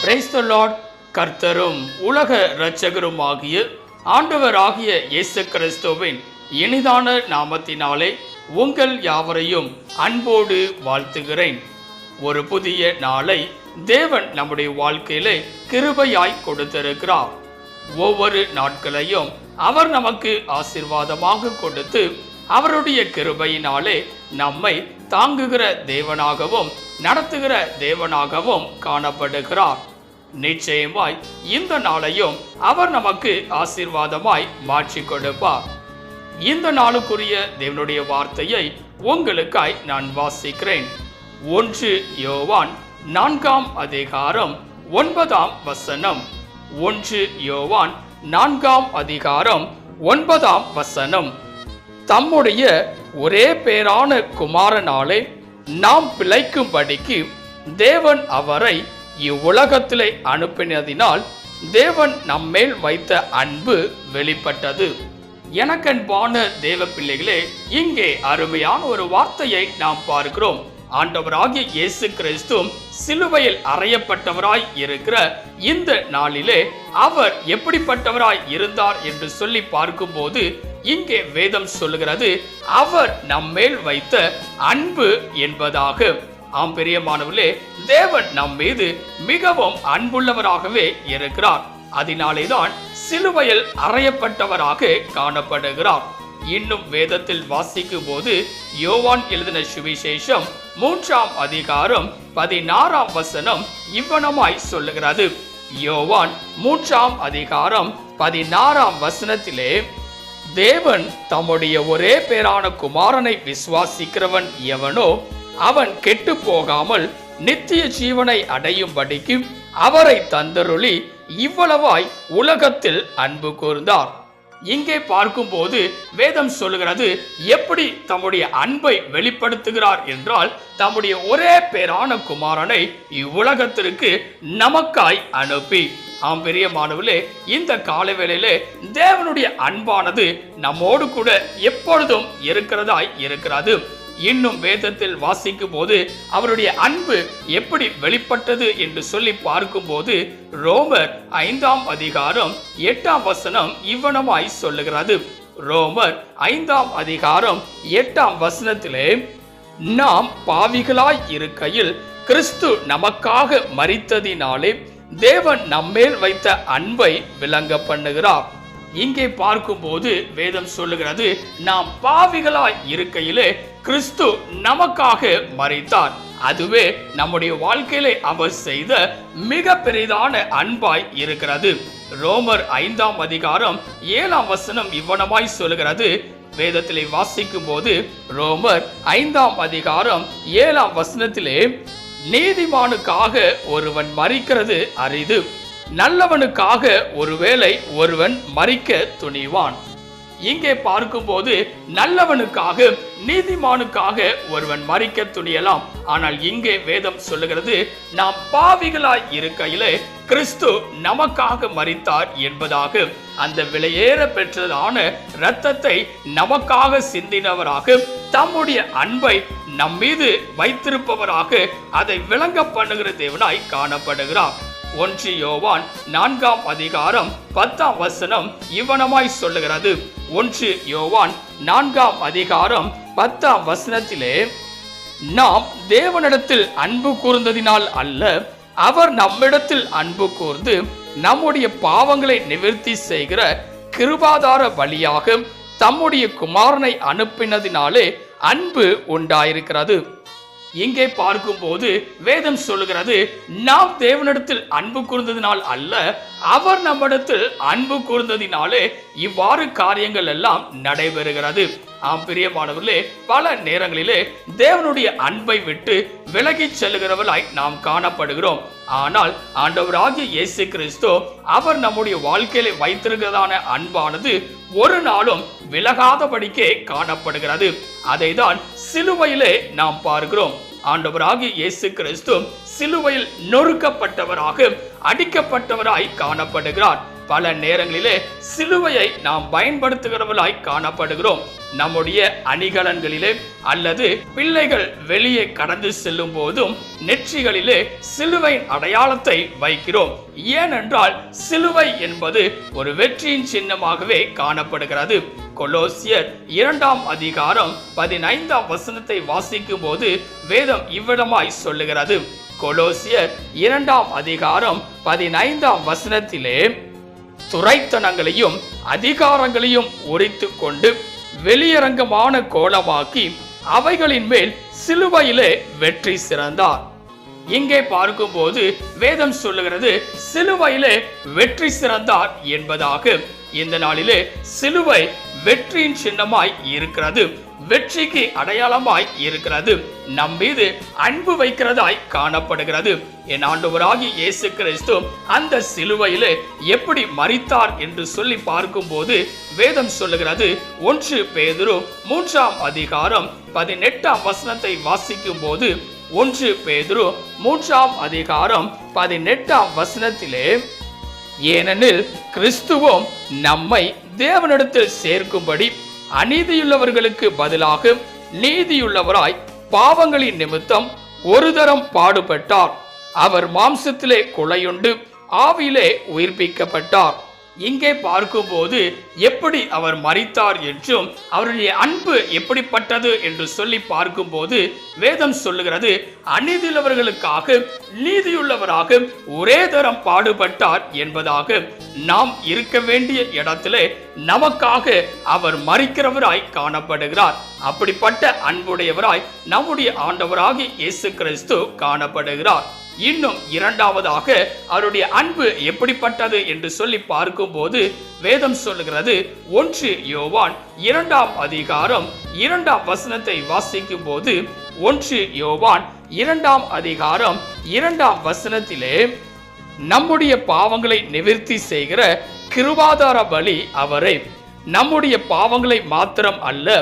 Praise the Lord. கர்த்தரும் உலக இரட்சகருமாகிய ஆண்டவராகிய இயேசு கிறிஸ்துவின் இனிதான நாமத்தினாலே உங்கள் யாவரையும் அன்போடு வாழ்த்துகிறேன். ஒரு புதிய நாளை தேவன் நம்முடைய வாழ்க்கையிலே கிருபையாய் கொடுத்திருக்கிறார். ஒவ்வொரு நாட்களையும் அவர் நமக்கு ஆசீர்வாதமாக கொடுத்து அவருடைய கிருபையினாலே நம்மை தாங்குகிற தேவனாகவும் நடத்துகிற தேவனாகவும் காணப்படுகிறார். நிச்சயமாய் இந்த நாளையும் அவர் நமக்கு ஆசீர்வாதமாய் மாற்றி கொடுப்பார். இந்த நாளுக்குரிய தேவனுடைய வார்த்தையை உங்களுக்காய் நான் வாசிக்கிறேன். 1 யோவான் 4 அதிகாரம் 9 வசனம். 1 யோவான் 4 அதிகாரம் 9 வசனம். தம்முடைய ஒரே பேரான குமாரனாலே நாம் பிழைக்கும்படிக்கு தேவன் அவரை இவ்வுலகத்திலே அனுப்பினதினால் தேவன் நம்மேல் வைத்த அன்பு வெளிப்பட்டது. எனக்கன்பான தேவ பிள்ளைகளே, இங்கே அருமையான ஒரு வார்த்தையை நாம் பார்க்கிறோம். ஆண்டவராகிய இயேசு கிறிஸ்து சிலுவையில் அறையப்பட்டவராய் இருக்கிற இந்த நாளிலே அவர் எப்படிப்பட்டவராய் இருந்தார் என்று சொல்லி பார்க்கும்போது இங்கே வேதம் சொல்லுகிறது, அவர் நம்மேல் வைத்த அன்பு என்பதாக. ஆம் பிரியமானவர்களே, தேவன் நம் மீது மிகவும் அன்புள்ளவராகவே இருக்கிறார். அதனாலேதான் சிலுவையில் அறையப்பட்டவராக காணப்படுகிறார். இன்னும் வேதத்தில் வாசிக்கும் போது யோவான் எழுதின சுவிசேஷம் 3 அதிகாரம் 16 வசனம் இவ்வனமாய் சொல்லுகிறது. யோவான் 3 அதிகாரம் 16 வசனத்திலே, தேவன் தம்முடைய ஒரே பேரான குமாரனை விசுவாசிக்கிறவன் எவனோ அவன் கெட்டு போகாமல் நித்திய ஜீவனை அடையும்படிக்கு அவரை தந்தருளி இவ்வளவாய் உலகத்தில் அன்பு கூர்ந்தார். இங்கே பார்க்கும்போது வேதம் சொல்லுகிறது, எப்படி தம்முடைய அன்பை வெளிப்படுத்துகிறார் என்றால், தம்முடைய ஒரே பேரான குமாரனை இவ்வுலகத்திற்கு நமக்காய் அனுப்பி. ஆம் பிரியமானவர்களே, இந்த காலவேளையிலே தேவனுடைய அன்பானது நம்மோடு கூட எப்பொழுதும் இருக்கிறதாய் இருக்கிறது. இன்னும் வேதத்தில் வாசிக்கும் போது அவருடைய அன்பு எப்படி வெளிப்பட்டது என்று சொல்லி பார்க்கும்போது ரோமர் 5 அதிகாரம் 8 வசனம் இவ்வனமாய் சொல்லுகிறது. ரோமர் 5 அதிகாரம் 8 வசனத்திலே, நாம் பாவிகளாய் இருக்கையில் கிறிஸ்து நமக்காக மரித்ததினாலே தேவன் நம்மேல் வைத்த அன்பை விளங்க பண்ணுகிறார். இங்கே பார்க்கும்போது வேதம் சொல்லுகிறது, நாம் பாவிகளாய் இருக்கையிலே கிறிஸ்து நமக்காக மரித்தார். அதுவே நம்முடைய வாழ்க்கையிலே அவர் செய்த மிக பெரிதான அன்பாய் இருக்கிறது. ரோமர் 5 அதிகாரம் 7 வசனம் இவ்வனமாய் சொல்லுகிறது. வேதத்திலே வாசிக்கும் போது ரோமர் 5 அதிகாரம் 7 வசனத்திலே, நீதிமானுக்காக ஒருவன் மரிக்கிறது அரிது, நல்லவனுக்காக ஒருவேளை ஒருவன் மரிக்க துணிவான். இங்கே பார்க்கும்போது நல்லவனுக்காக நீதிமானுக்காக ஒருவன் மரிக்க துணியலாம். ஆனால் இங்கே வேதம் சொல்லுகிறது, நாம் பாவிகளாய் இருக்கையிலே கிறிஸ்து நமக்காக மரித்தார் என்பதாக. அந்த விலையேற பெற்றதான இரத்தத்தை நமக்காக சிந்தினவராக, தம்முடைய அன்பை நம் மீது வைத்திருப்பவராக அதை விளங்க பண்ணுகிற தேவனாய் காணப்படுகிறார். 1 யோவான் 4 அதிகாரம் 10 வசனம் இவ்வனமாய் சொல்லுகிறது. 1 யோவான் 4 அதிகாரம் 10 வசனத்திலே, நாம் தேவனிடத்தில் அன்பு கூர்ந்ததினால் அல்ல, அவர் நம்மிடத்தில் அன்பு கூர்ந்து நம்முடைய பாவங்களை நிவர்த்தி செய்கிற கிருபாதார வழியாக தம்முடைய குமாரனை அனுப்பினதினாலே அன்பு உண்டாயிருக்கிறது. இங்கே பார்க்கும்போது வேதம் சொல்லுகிறது, நாம் தேவனிடத்தில் அன்பு கூர்ந்ததினால் அல்ல, அவர் நம்மிடத்தில் அன்பு கூர்ந்ததினாலே இவ்வாறு காரியங்கள் எல்லாம் நடைபெறுகிறது. ஆம் பிரியமானவர்களே, பல நேரங்களிலே தேவனுடைய அன்பை விட்டு விலகி செல்லுகிறவர்களாய் நாம் காணப்படுகிறோம். ஆனால் ஆண்டவராகிய இயேசு கிறிஸ்து அவர் நம்முடைய வாழ்க்கையில வைத்திருக்கிறதான அன்பானது ஒரு நாளும் விலகாதபடிக்கே காணப்படுகிறது. அதை தான் சிலுவையிலே நாம் பார்க்கிறோம். ஆண்டவராகிய இயேசு கிறிஸ்து சிலுவையில் நொறுக்கப்பட்டவராக அடிக்கப்பட்டவராய் காணப்படுகிறார். பல நேரங்களிலே சிலுவையை நாம் பயன்படுத்துகிறவர்களாய் காணப்படுகிறோம். நம்முடைய அணிகலன்களிலே அல்லது பிள்ளைகள் வெளியே கடந்து செல்லும் போதும் நெற்றிகளிலே சிலுவையின் அடையாளத்தை வைக்கிறோம். ஏனென்றால் சிலுவை என்பது ஒரு வெற்றியின் சின்னமாகவே காணப்படுகிறது. கொலோசியர் 2ஆம் அதிகாரம் 15ஆம் வசனத்தை வாசிக்கும் போது வேதம் இவ்விடமாய் சொல்லுகிறது. கொலோசியர் 2ஆம் அதிகாரம் 15ஆம் வசனத்திலே, துரைத்தனங்களையும் அதிகாரங்களையும் உரித்து கொண்டு வெளியரங்கமான கோலமாக்கி அவைகளின் மேல் சிலுவையிலே வெற்றி சிறந்தார். இங்கே பார்க்கும்போது வேதம் சொல்லுகிறது சிலுவையிலே வெற்றி சிறந்தார் என்பதாக. இந்த நாளிலே சிலுவை வெற்றியின் சின்னமாய் இருக்கிறது, வெற்றிக்கு அடையாளமாய் இருக்கிறது, நம் மீது அன்பு வைக்கிறதாய் காணப்படுகிறது. என் ஆண்டவராகிய இயேசு கிறிஸ்து அந்த சிலுவையிலே எப்படி மரித்தார் என்று சொல்லி பார்க்கும்போது வேதம் சொல்லுகிறது. 1 பேதுரு 3ஆம் அதிகாரம் 18ஆம் வசனத்தை வாசிக்கும் போது 1 பேதுரு 3ஆம் அதிகாரம் 18ஆம் வசனத்திலே, ஏனெனில் கிறிஸ்துவும் நம்மை தேவனிடத்தில் சேர்க்கும்படி அநீதியுள்ளவர்களுக்கு பதிலாக நீதியுள்ளவராய் பாவங்களின் நிமித்தம் ஒரு தரம் பாடுபட்டார். அவர் மாம்சத்திலே கொலையுண்டு ஆவியிலே உயிர்ப்பிக்கப்பட்டார். இங்கே பார்க்கும்போது எப்படி அவர் மரித்தார் என்றும் அவருடைய அன்பு எப்படிப்பட்டது என்று சொல்லி பார்க்கும்போது வேதம் சொல்லுகிறது அநீதியுள்ளவர்களுக்காக நீதியுள்ளவராக ஒரே தரம் பாடுபட்டார் என்பதாக. நாம் இருக்க வேண்டிய இடத்திலே நமக்காக அவர் மரிக்கிறவராய் காணப்படுகிறார். அப்படிப்பட்ட அன்புடையவராய் நம்முடைய ஆண்டவராகிய இயேசு கிறிஸ்து காணப்படுகிறார். இன்னும் இரண்டாவதாக அவருடைய அன்பு எப்படிப்பட்டது என்று சொல்லி பார்க்கும்போது வேதம் சொல்லுகிறது. 1 யோவான் 2ஆம் அதிகாரம் 2ஆம் வசனத்தை வாசிக்கும் போது 1 யோவான் 2ஆம் அதிகாரம் 2ஆம் வசனத்திலே, நம்முடைய பாவங்களை நிவர்த்தி செய்கிற கிருபாதார பலி அவரே, நம்முடைய பாவங்களை மாத்திரம் அல்ல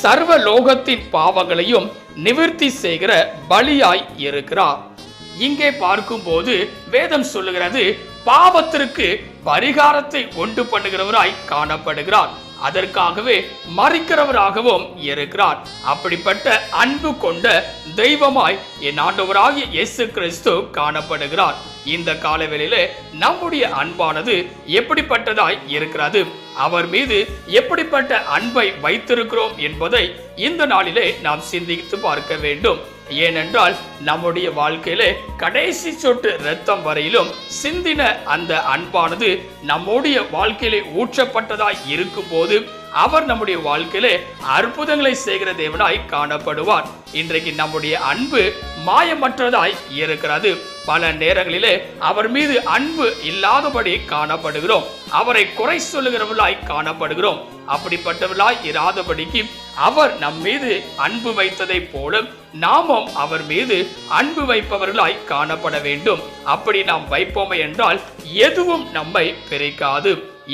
சர்வ லோகத்தின் பாவங்களையும் நிவர்த்தி செய்கிற பலியாய் இருக்கிறார். இங்கே பார்க்கும்போது வேதம் சொல்லுகிறது பாவத்திற்கு பரிகாரத்தை உண்டு பண்ணுகிறவராய் காணப்படுகிறார். அதற்காகவே மரிக்கிறவராகவும் இருக்கிறார். அப்படிப்பட்ட அன்பு கொண்ட தெய்வமாய் என் ஆண்டவராகிய இயேசு கிறிஸ்து காணப்படுகிறார். இந்த காலவெளியிலே நம்முடைய அன்பானது எப்படிப்பட்டதாய் இருக்கிறது, அவர் மீது எப்படிப்பட்ட அன்பை வைத்திருக்கிறோம் என்பதை இந்த நாளிலே நாம் சிந்தித்து பார்க்க வேண்டும். ஏனென்றால் நம்முடைய வாழ்க்கையிலே கடைசி சொட்டு இரத்தம் வரையிலும் சிந்தின அந்த அன்பானது நம்முடைய வாழ்க்கையிலே ஊற்றப்பட்டதாய் இருக்கும் போது அவர் நம்முடைய வாழ்க்கையிலே அற்புதங்களை செய்கிற தேவனாய் காணப்படுவார். இன்றைக்கு நம்முடைய அன்பு மாயமற்றதாய் இருக்கிறது. பல நேரங்களிலே அவர் மீது அன்பு இல்லாதபடி காணப்படுகிறோம், அவரை குறை சொல்லுகிறவர்களாய் காணப்படுகிறோம். அப்படிப்பட்டவர்களாய் இராதபடிக்கு அவர் நம் மீது அன்பு வைத்ததை போல நாமும் அவர் மீது அன்பு வைப்பவர்களாய் காணப்பட வேண்டும். அப்படி நாம் வைப்போமே என்றால் எதுவும் நம்மை பிரிக்காது.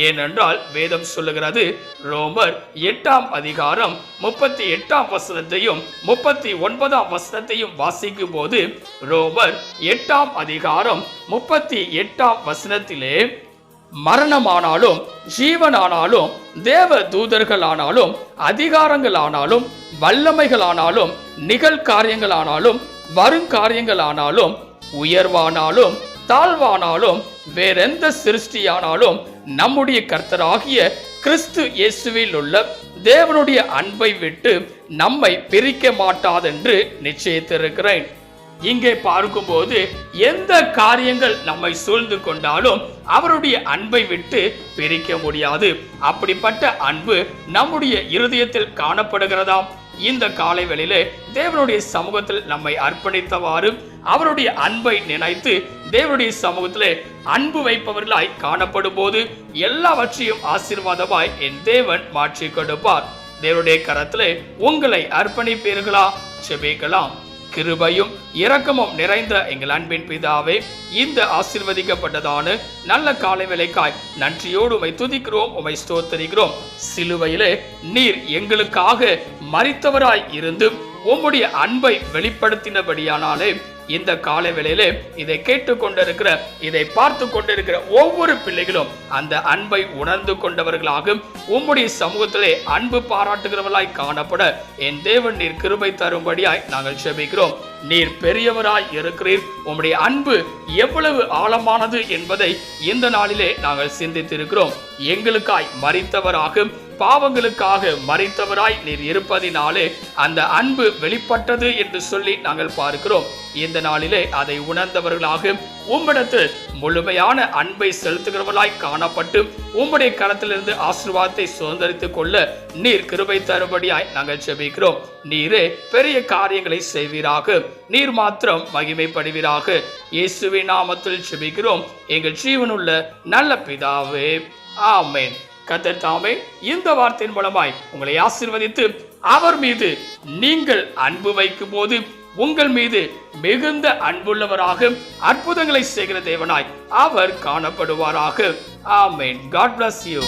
ஏனென்றால் வேதம் சொல்லுகிறது, ரோமர் 8ஆம் அதிகாரம் 38ஆம் வசனத்தையும் 39ஆம் வசனத்தையும் வாசிக்கும் போது ரோமர் 8ஆம் அதிகாரம் 38ஆம் வசனத்திலே, மரணமானாலும் ஜீவனானாலும் தேவ தூதர்களானாலும் அதிகாரங்களானாலும் வல்லமைகளானாலும் நிகழ்காரியங்களானாலும் வருங்காரியங்களானாலும் உயர்வானாலும் தாழ்வானாலும் வேறெந்த சிருஷ்டியானாலும் நம்முடைய கர்த்தராகிய கிறிஸ்து இயேசுவில் உள்ள தேவனுடைய அன்பை விட்டு நம்மை பிரிக்க மாட்டாதென்று நிச்சயித்திருக்கிறேன். இங்கே பார்க்கும்போது எந்த காரியங்கள் நம்மை சூழ்ந்து கொண்டாலும் அவருடைய அன்பை விட்டு பிரிக்க முடியாது. அப்படிப்பட்ட அன்பு நம்முடைய இருதயத்தில் காணப்படுகிறதாம். இந்த காலை வேளையிலே தேவனுடைய சமூகத்தில் நம்மை அர்ப்பணித்தவாறு அவருடைய அன்பை நினைத்து தேவனுடைய சமூகத்திலே அன்பு வைப்பவர்களாய் காணப்படும் போது எல்லாவற்றையும் ஆசீர்வாதமாய் என் தேவன் மாற்றி கொடுப்பார். தேவனுடைய கரத்திலே உங்களை அர்ப்பணிப்பீர்களா? செபிக்கலாம். கிருபையும் இரக்கமும் நிறைந்த எங்கள் அன்பின் பிதாவே, இந்த ஆசீர்வதிக்கப்பட்டதான நல்ல காலை வேளைக்காய் நன்றியோடு உம்மை துதிக்கிறோம், உம்மை ஸ்தோத்திரிக்கிறோம். சிலுவையிலே நீர் எங்களுக்காக மரித்தவராய் இருந்து உம்முடைய அன்பை வெளிப்படுத்தினபடியானாலே இந்த காலை வேளையிலே இதை கேட்டுக்கொண்டிருக்கிற, இதை பார்த்து கொண்டிருக்கிற ஒவ்வொரு பிள்ளைகளும் அந்த அன்பை உணர்ந்து கொண்டவர்களாக உம்முடைய சமூகத்திலே அன்பு பாராட்டுகிறவர்களாய் காணப்பட என் தேவன் நீர் கிருபை தரும்படியாய் நாங்கள் ஜெபிக்கிறோம். நீர் பெரியவராய் இருக்கிறீர். உம்முடைய அன்பு எவ்வளவு ஆழமானது என்பதை இந்த நாளிலே நாங்கள் சிந்தித்திருக்கிறோம். எங்களுக்காய் மரித்தவராக, பாவங்களுக்காக மரித்தவராய் நீர் இருப்பதினாலே அந்த அன்பு வெளிப்பட்டது என்று சொல்லி நாங்கள் பார்க்கிறோம். இந்த நாளிலே அதை உணர்ந்தவர்களாக உம்மிடத்தில் முழுமையான அன்பை செலுத்துகிறவர்களாய் காணப்பட்டு உம்முடைய கரத்திலிருந்து ஆசீர்வாதத்தை சுதந்திரித்துக் கொள்ள நீர் கிருபை தரும்படியாய் நாங்கள் ஜெபிக்கிறோம். நீரே பெரிய காரியங்களை செய்வீராக. நீர் மாத்திரம் மகிமைப்படுவீராக. இயேசுவின் நாமத்தில் ஜெபிக்கிறோம் எங்கள் ஜீவனுள்ள நல்ல பிதாவே, ஆமென். கர்த்தர் தாமே இந்த வார்த்தையின் மூலமாய் உங்களை ஆசீர்வதித்து அவர் மீது நீங்கள் அன்பு வைக்கும் போது உங்கள் மீது மிகுந்த அன்புள்ளவராக அற்புதங்களை செய்கிற தேவனாய் அவர் காணப்படுவாராக. ஆமென். God bless you.